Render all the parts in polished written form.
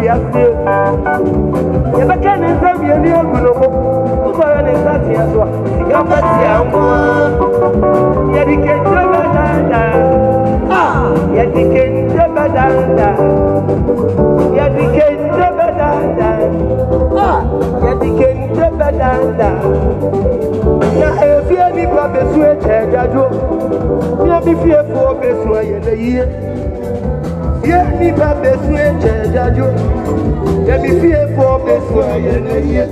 fiasco. You can insert your new group. Over an insert as well. You got that young one. Yadike Jabadanda. Yadike Jabadanda. Yadike Jabadanda. Yadike Jabadanda. Now, if you have any problems with Jadu, you be fearful of this way in the year. You need to be sweet, Jadu. You be fearful of this way in the year.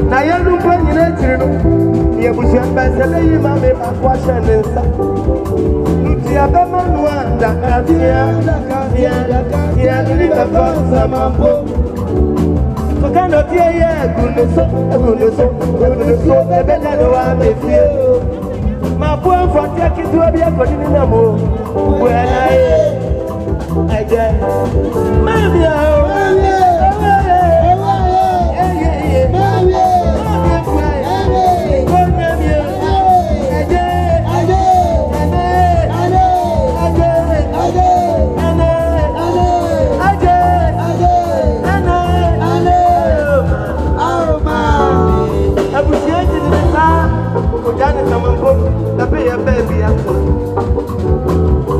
Now, you look when you're not you was your best, and you might make a question and stuff. You have a man one that can't hear, the first sample. So cannot hear, goodness, the better than one may feel. My poor for taking to be a continental. When I get maybe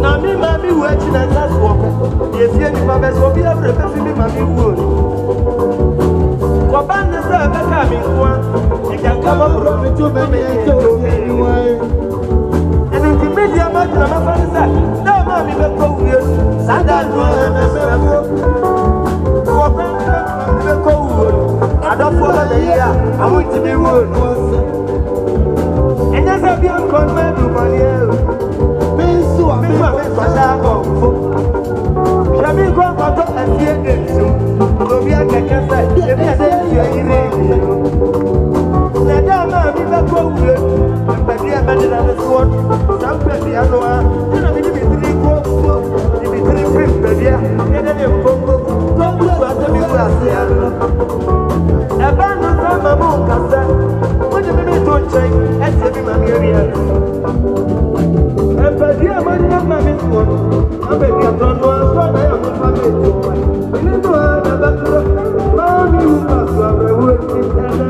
now me mammy watching and that's walking. Yes, you will be able to see me, mammy wood. Coban is a becoming one. You can come up with two minutes anyway. And in the media, my father said, no, mammy, but go with Sandal. I don't follow the year. I want to be wood. And as I be on convent to my ear, Jamie go and fear them soon. So we are getting if I say you are in it. Now, we will go with but we are better than the sword. Some people are no one. You know, we need to be three friends, baby. And then you go to the people. A band of my mom can say, what do you mean to check? And say, my area. And by the amount of my misfortune, I bet you don't know what I am with my mate. You know, mommy who passed away with me, and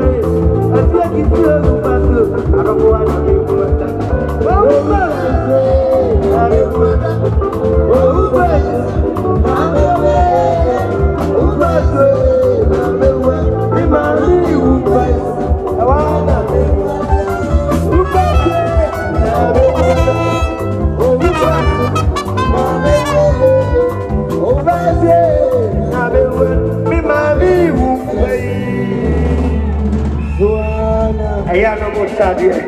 I feel like it's you who passed away. I don't know what I'm doing. Well, who passed away? I don't know. Well, who passed away? Who passed away? I am no more sad yet.